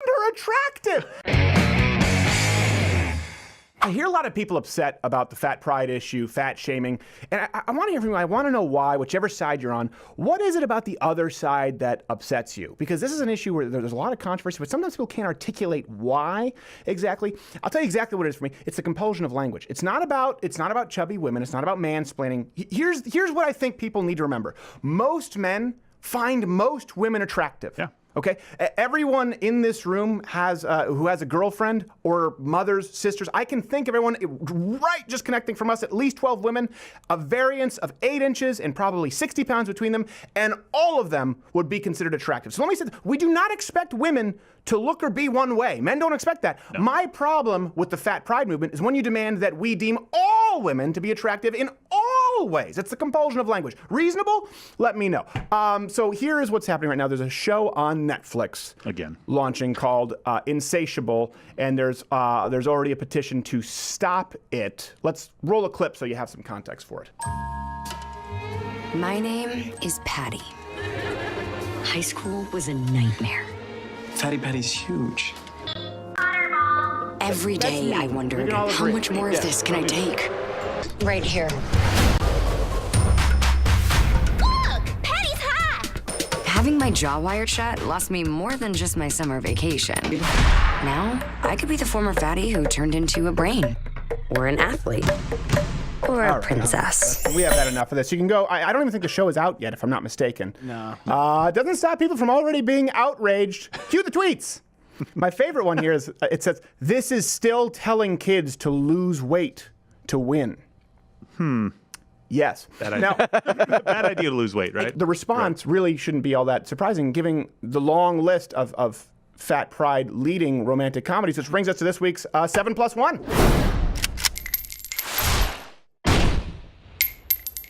her attractive. I hear a lot of people upset about the fat pride issue, fat shaming, and I want to hear from you. I want to know why, whichever side you're on. What is it about the other side that upsets you? Because this is an issue where there's a lot of controversy, but sometimes people can't articulate why exactly. I'll tell you exactly what it is for me. It's the compulsion of language. It's not about chubby women. It's not about mansplaining. Here's what I think people need to remember. Most men find most women attractive. Yeah. Okay, everyone in this room has who has a girlfriend or mothers, sisters. I can think of everyone right just connecting from us, at least 12 women, a variance of 8 inches and probably 60 pounds between them, and all of them would be considered attractive. So let me say, we do not expect women to look or be one way. Men don't expect that. No. My problem with the fat pride movement is when you demand that we deem all women to be attractive in all ways. It's the compulsion of language. Reasonable? Let me know. So here is what's happening right now. There's a show on Netflix again launching called Insatiable, and there's already a petition to stop it. Let's roll a clip so you have some context for it. My name is Patty. High school was a nightmare. Fatty Patty's huge. Every day I wondered, how much more of this can I take? Right here. Look! Patty's hot! Having my jaw wired shut lost me more than just my summer vacation. Now, I could be the former fatty who turned into a brain. Or an athlete. Or a princess. We have had enough of this. You can go. I don't even think the show is out yet, if I'm not mistaken. No. It doesn't stop people from already being outraged. Cue the tweets. My favorite one here is, it says, "This is still telling kids to lose weight to win." Yes. Bad idea to lose weight, right? The response really shouldn't be all that surprising, given the long list of fat pride leading romantic comedies, which brings us to this week's 7+1.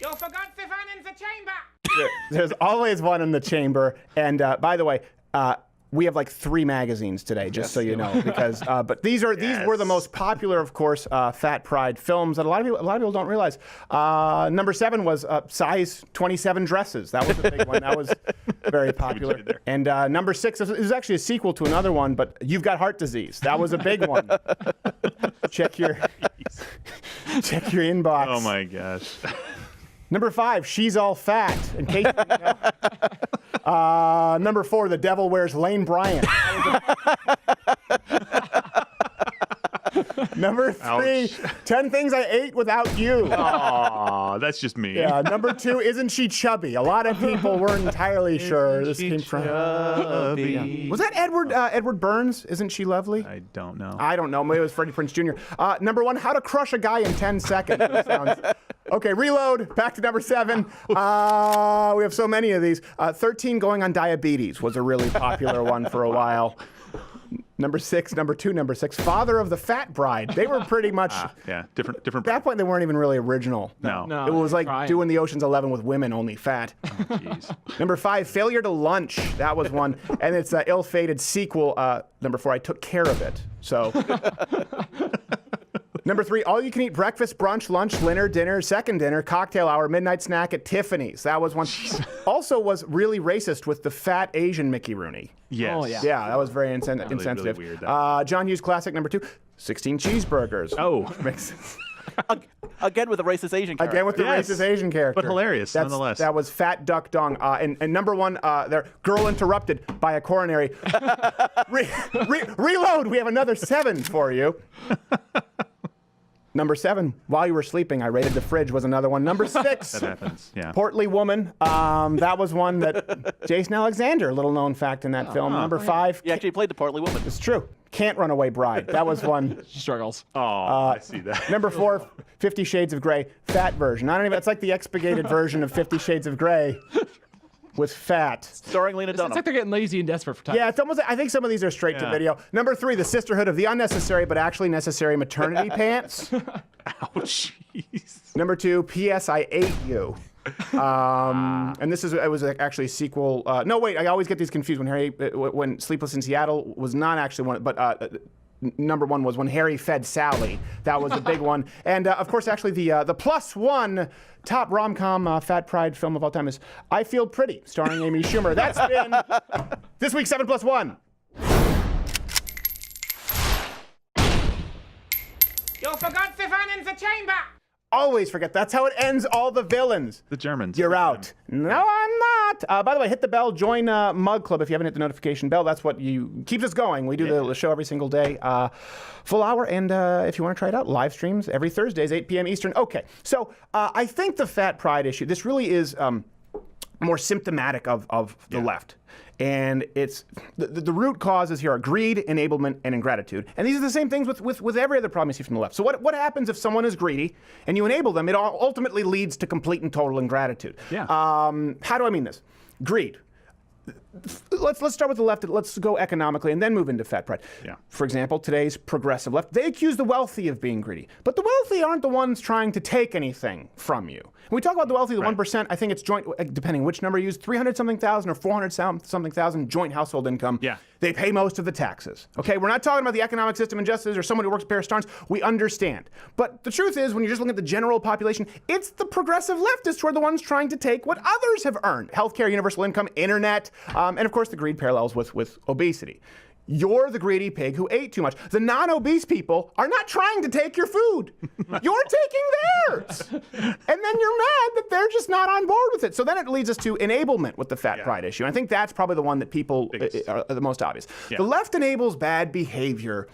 You forgot the one in the chamber. There's always one in the chamber. And by the way, we have like 3 magazines today, just so you know, because but these were the most popular, of course, fat pride films that a lot of people don't realize. Number 7 was size 27 dresses. That was a big one. That was very popular. And number 6 is actually a sequel to another one, but You've Got Heart Disease. That was a big one. Check your inbox. Oh my gosh. Number 5, She's All Fat. In case you didn't know. Number 4, The Devil Wears Lane Bryant. Number 3, 10 Things I Ate Without You. Aw, that's just me. Yeah. Number 2, Isn't She Chubby? A lot of people weren't entirely sure this came from. Chubby? Was that Edward Burns? Isn't She Lovely? I don't know. I don't know. Maybe it was Freddie Prinze Jr. Number 1, How to Crush a Guy in 10 Seconds. Okay, reload. Back to number 7. We have so many of these. 13, Going on Diabetes was a really popular one for a while. Number 6, number 2, number 6, Father of the Fat Bride. They were pretty much. Yeah, different. At that point, they weren't even really original. No. It was like doing the Ocean's 11 with women, only fat. Oh, jeez. Number 5, Failure to Lunch. That was one. And it's an ill-fated sequel. Number 4, I Took Care of It. So. Number 3, All You Can Eat Breakfast, Brunch, Lunch, Dinner, Second Dinner, Cocktail Hour, Midnight Snack at Tiffany's. That was one. Also was really racist with the fat Asian Mickey Rooney. Yes. Oh, yeah. Yeah, that was very insensitive. Really weird, John Hughes classic number 2, 16 Cheeseburgers. Oh. Makes sense. Again with the racist Asian character. Again with the racist Asian character. But hilarious, nonetheless. That was Fat Duck Dong. And number 1, there, Girl Interrupted by a Coronary. Reload, we have another 7 for you. Number 7, While You Were Sleeping, I Raided the Fridge was another one. Number 6, That happens, yeah. Portly Woman. That was one that Jason Alexander, little known fact in that film. Number 5, He actually played the portly woman. it's true, Can't Run Away Bride. That was one. She struggles. Oh, I see that. Number 4, 50 Shades of Grey, fat version. It's like the expurgated version of 50 Shades of Grey with fat. Starring Lena Dunham. It's like they're getting lazy and desperate for time. Yeah, it's almost. I think some of these are straight to video. Number 3, The Sisterhood of the Unnecessary but Actually Necessary Maternity Pants. Ouch. Jeez. Number 2, P.S. I Ate You. And it was actually a sequel. No, wait, I always get these confused when Sleepless in Seattle was not actually one, but number 1 was When Harry Fed Sally. That was a big one. And of course, actually the +1 top rom-com fat pride film of all time is I Feel Pretty, starring Amy Schumer. That's been this week's 7+1. You forgot Stefan in the chamber. Always forget. That's how it ends all the villains. The Germans. You're out. No, I'm not. By the way, hit the bell. Join Mug Club if you haven't hit the notification bell. That's what keeps us going. We do the show every single day, full hour. And if you want to try it out, live streams every Thursdays, 8 p.m. Eastern. Okay, so I think the fat pride issue, this really is more symptomatic of the left. And it's the root causes here are greed, enablement, and ingratitude. And these are the same things with every other problem you see from the left. So what happens if someone is greedy and you enable them? It ultimately leads to complete and total ingratitude. Yeah. How do I mean this? Greed. Let's start with the left. Let's go economically and then move into fat pride. Yeah. For example, today's progressive left, they accuse the wealthy of being greedy. But the wealthy aren't the ones trying to take anything from you. When we talk about the wealthy, the 1%, I think it's joint, depending which number you use, 300-something thousand or 400-something thousand joint household income. Yeah. They pay most of the taxes. Okay, we're not talking about the economic system injustice or someone who works at Bear Stearns. We understand. But the truth is, when you're just looking at the general population, it's the progressive leftists who are the ones trying to take what others have earned. Healthcare, universal income, internet, and of course the greed parallels with obesity. You're the greedy pig who ate too much. The non-obese people are not trying to take your food. You're taking theirs. And then you're mad that they're just not on board with it. So then it leads us to enablement with the fat pride issue. And I think that's probably the one that people are the most obvious. Yeah. The left enables bad behavior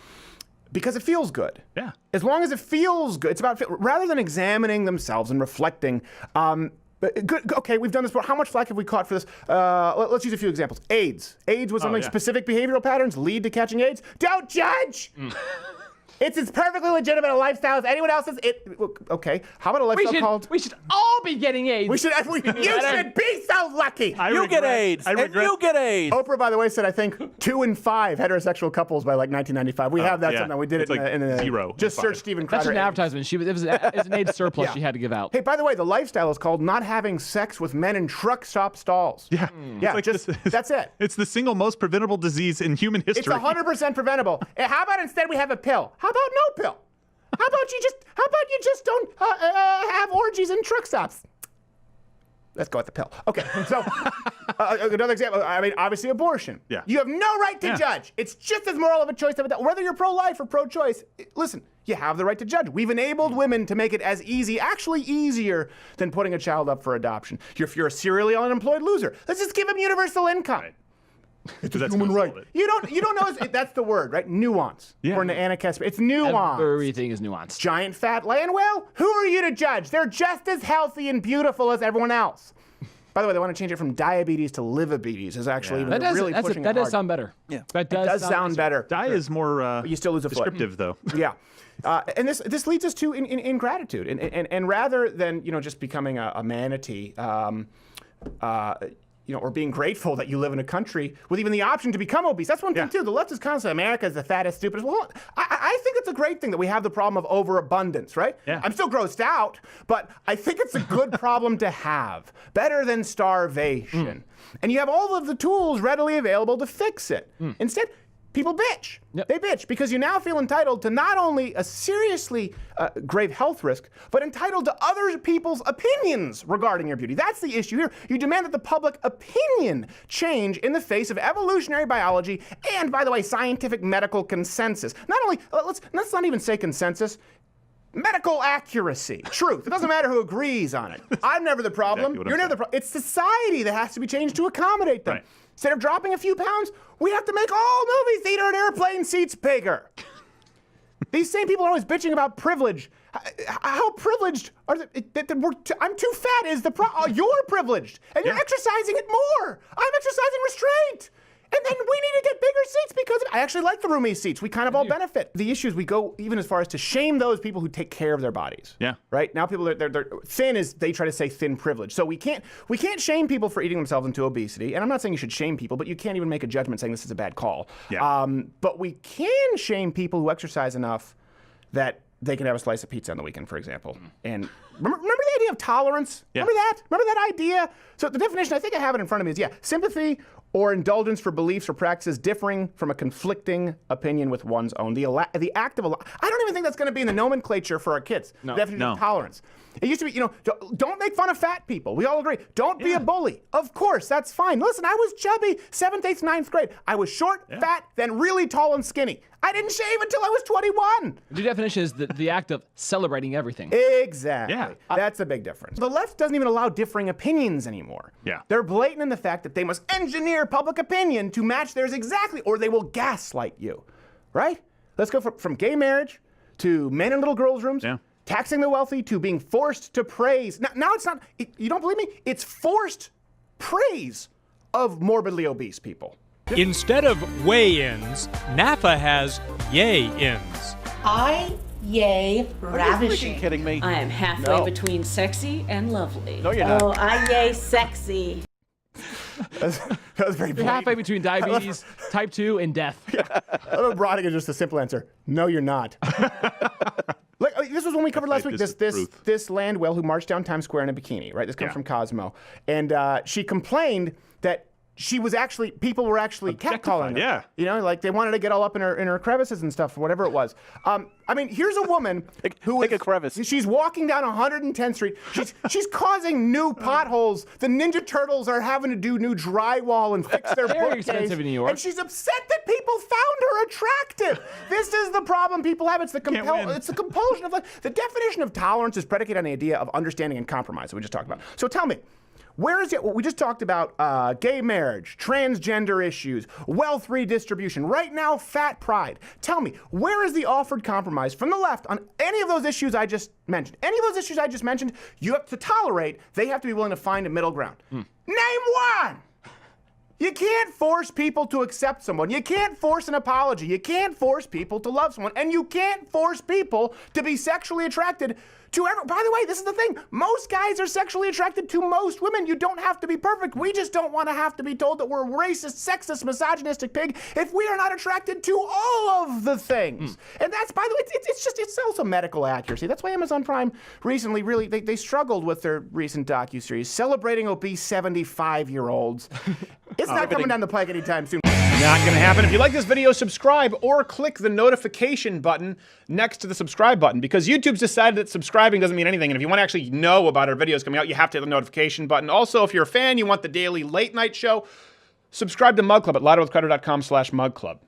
because it feels good. Yeah. As long as it feels good, it's about rather than examining themselves and reflecting. Good. Okay, we've done this before. How much flack have we caught for this? Let's use a few examples. AIDS. AIDS was something specific behavioral patterns lead to catching AIDS. Don't judge! It's as perfectly legitimate a lifestyle as anyone else's. Okay, how about a lifestyle called... We should all be getting AIDS. You should be so lucky! You get AIDS, and you get AIDS. Oprah, by the way, said, I think, 2 in 5 heterosexual couples by like 1995. We have that sometime. We did it like in a... 0 Just search Steven Crowder. That's an advertisement. It was an AIDS surplus she had to give out. Hey, by the way, the lifestyle is called not having sex with men in truck stop stalls. Yeah. Yeah, Like that's it. It's the single most preventable disease in human history. It's 100% preventable. How about instead we have a pill? How about no pill? How about you just don't have orgies in truck stops? Let's go with the pill. Okay, so another example. I mean, obviously abortion. Yeah. You have no right to judge. It's just as moral of a choice of whether you're pro-life or pro-choice. Listen, you have the right to judge. We've enabled women to make it as easy, actually easier, than putting a child up for adoption. If you're a serially unemployed loser, let's just give them universal income. Right. It's a human right. You don't know. That's the word, right? Nuance. Yeah. According to Anna Kesper, it's nuance. Everything is nuanced. Giant fat land whale? Who are you to judge? They're just as healthy and beautiful as everyone else. By the way, they want to change it from diabetes to livabetes. Is actually even really pushing it that does hard. sound better. Yeah. It does sound better. Di is more You still lose a foot. descriptive, though. Yeah. And this leads us to ingratitude. And rather than just becoming a manatee, or being grateful that you live in a country with even the option to become obese. That's one thing, too. The left is constantly, America is the fattest, stupidest. Well, I think it's a great thing that we have the problem of overabundance, right? Yeah. I'm still grossed out, but I think it's a good problem to have. Better than starvation. And you have all of the tools readily available to fix it. Instead, people bitch. Yep. They bitch because you now feel entitled to not only a seriously grave health risk, but entitled to other people's opinions regarding your beauty. That's the issue here. You demand that the public opinion change in the face of evolutionary biology and, by the way, scientific medical consensus. Not only, let's not even say consensus, medical accuracy, truth. It doesn't matter who agrees on it. I'm never the problem. Exactly You're never the problem. It's society that has to be changed to accommodate them. Right. Instead of dropping a few pounds, we have to make all movie theater and airplane seats bigger. These same people are always bitching about privilege. How privileged are they? I'm too fat is the problem. You're privileged, and you're exercising it more. I'm exercising restraint. And then we need to get bigger seats because I actually like the roomy seats. We kind of all benefit. The issue is we go even as far as to shame those people who take care of their bodies. Yeah. Right? Now people they're thin is they try to say thin privilege. So we can't shame people for eating themselves into obesity. And I'm not saying you should shame people, but you can't even make a judgment saying this is a bad call. Yeah. But we can shame people who exercise enough that they can have a slice of pizza on the weekend, for example. And remember the idea of tolerance? Yeah. Remember that? Remember that idea? So the definition, I think I have it in front of me, is sympathy or indulgence for beliefs or practices differing from a conflicting opinion with one's own. The act of I don't even think that's going to be in the nomenclature for our kids. No. The definition No. of tolerance. It used to be, you know, don't make fun of fat people. We all agree. Don't be a bully. Of course, that's fine. Listen, I was chubby 7th, 8th, 9th grade. I was short, fat, then really tall and skinny. I didn't shave until I was 21. The definition is the act of celebrating everything. Exactly. Yeah. That's a big difference. The left doesn't even allow differing opinions anymore. Yeah. They're blatant in the fact that they must engineer public opinion to match theirs exactly, or they will gaslight you. Right? Let's go from gay marriage to men in little girls' rooms, taxing the wealthy, to being forced to praise. Now it's not, you don't believe me? It's forced praise of morbidly obese people. Instead of weigh-ins, NAFA has yay-ins. I yay ravishing. Are you kidding me? I am halfway between sexy and lovely. No, you're not. Oh, I yay sexy. That was very You're blatant. halfway between diabetes, type 2, and death. I love Brodick is just a simple answer. No, you're not. Like, this was when we covered last week. This land whale who marched down Times Square in a bikini, right? This comes from Cosmo, and she complained that she was actually, people were actually catcalling her. Yeah. You know, like they wanted to get all up in her crevices and stuff, whatever it was. I mean, here's a woman who Take a crevice. She's walking down 110th Street. She's causing new potholes. The Ninja Turtles are having to do new drywall and fix their Very bookcase. expensive in New York. And she's upset that people found her attractive. This is the problem people have. It's the compulsion of life. The definition of tolerance is predicated on the idea of understanding and compromise that we just talked about. So tell me, where is it? We just talked about gay marriage, transgender issues, wealth redistribution. Right now, fat pride. Tell me, where is the offered compromise from the left on any of those issues I just mentioned? Any of those issues I just mentioned, you have to tolerate. They have to be willing to find a middle ground. Name one. You can't force people to accept someone. You can't force an apology. You can't force people to love someone. And you can't force people to be sexually attracted to everyone. By the way, this is the thing. Most guys are sexually attracted to most women. You don't have to be perfect. We just don't want to have to be told that we're a racist, sexist, misogynistic pig if we are not attracted to all of the things. And that's, by the way, it's also medical accuracy. That's why Amazon Prime recently really, they struggled with their recent docuseries celebrating obese 75-year-olds. It's not coming down the pike anytime soon. Not gonna happen. If you like this video, subscribe or click the notification button next to the subscribe button, because YouTube's decided that subscribing doesn't mean anything, and if you want to actually know about our videos coming out, you have to hit the notification button. Also, if you're a fan, you want the daily late night show, subscribe to Mug Club at louderwithcrowder.com/mugclub.